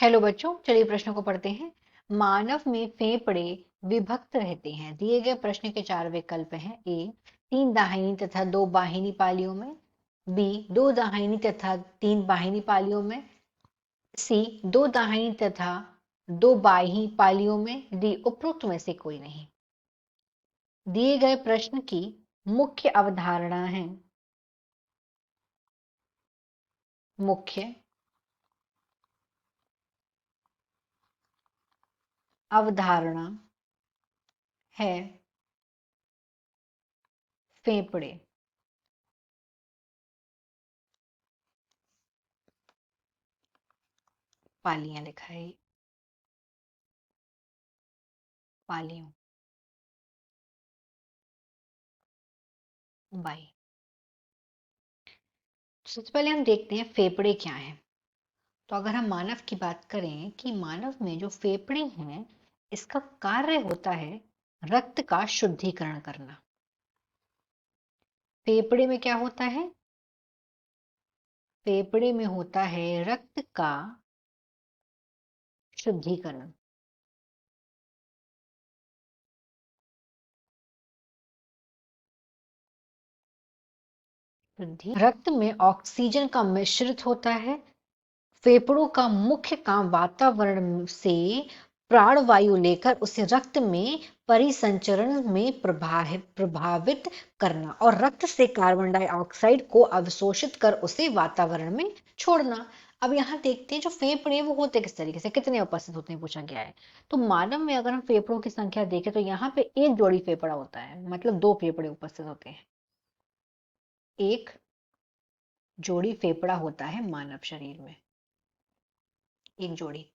Hello बच्चों, चलिए प्रश्नों को पढ़ते हैं। मानव में फेफड़े विभक्त रहते हैं। दिए गए प्रश्न के चार विकल्प हैं। ए, 3 दाहिनी तथा 2 बाहिनी पालियों में। बी, 2 दाहिनी तथा 3 बाहिनी पालियों में। सी, 2 दाहिनी तथा 2 बाही पालियों में। डी, उपरोक्त में से कोई नहीं। दिए गए प्रश्न की मुख्य अवधारणा है। मुख्य अवधारणा है फेफड़े। पालियां लिखा है, पालियों, बाई। सबसे पहले हम देखते हैं फेफड़े क्या हैं। तो अगर हम मानव की बात करें कि मानव में जो फेफड़े हैं, इसका कार्य होता है रक्त का शुद्धिकरण करना। फेफड़े में क्या होता है? फेफड़े में होता है रक्त का शुद्धिकरण। शुद्धि रक्त में ऑक्सीजन का मिश्रित होता है। फेफड़ों का मुख्य काम वातावरण से प्राणवायु लेकर उसे रक्त में परिसंचरण में प्रभावित करना और रक्त से कार्बन डाइऑक्साइड को अवशोषित कर उसे वातावरण में छोड़ना। अब यहाँ देखते हैं जो फेफड़े वो होते किस तरीके से, कितने उपस्थित होते हैं, पूछा गया है। तो मानव में अगर हम फेफड़ों की संख्या देखें तो यहाँ पे एक जोड़ी फेफड़ा होता है, मतलब 2 फेफड़े उपस्थित होते हैं। एक जोड़ी फेफड़ा होता है मानव शरीर में, एक जोड़ी।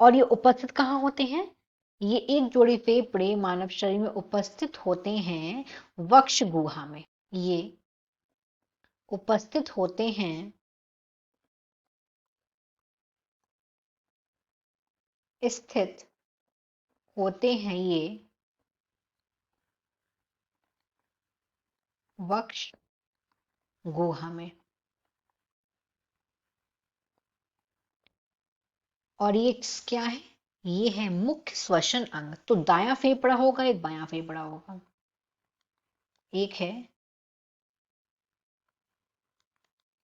और ये उपस्थित कहाँ होते हैं? ये एक जोड़ी फेफड़े मानव शरीर में उपस्थित होते हैं वक्ष गुहा में। ये उपस्थित होते हैं स्थित होते हैं ये वक्ष गुहा में। और ये क्या है? ये है मुख्य श्वसन अंग। तो दायां फेफड़ा होगा, एक बायां फेफड़ा होगा। एक है,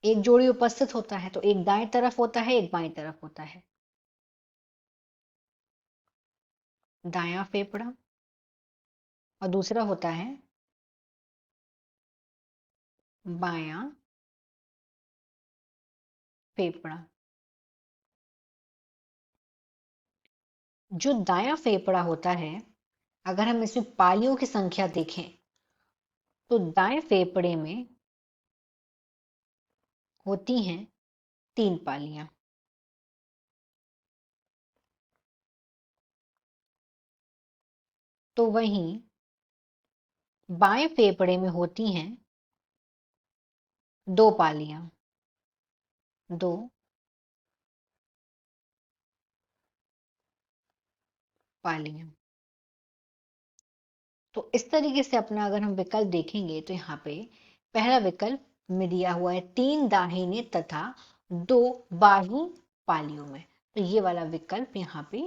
एक जोड़ी उपस्थित होता है तो एक दाएं तरफ होता है, एक बाएं तरफ होता है। दायां फेफड़ा। और दूसरा होता है बायां फेफड़ा। जो दायां फेफड़ा होता है, अगर हम इसमें पालियों की संख्या देखें तो दाएं फेफड़े में होती हैं 3 पालियां। तो वहीं बाएं फेफड़े में होती हैं 2 पालियां। 2 पालियां। तो इस तरीके से अपना अगर हम विकल्प देखेंगे तो यहाँ पे पहला विकल्प में दिया हुआ है 3 दाहिने तथा 2 बाही पालियों में। तो ये वाला विकल्प यहाँ पे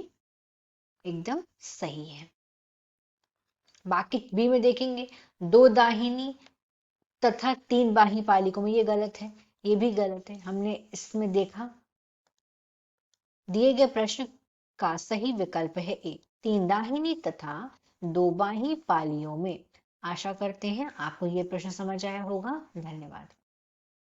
एकदम सही है। बाकी बी में देखेंगे 2 दाहिनी तथा 3 बाही पालिकों में, ये गलत है, ये भी गलत है। हमने इसमें देखा दिए गए प्रश्न का सही विकल्प है ए, 3 दाहिनी तथा 2 बाही पालियों में। आशा करते हैं आपको ये प्रश्न समझ आया होगा। धन्यवाद।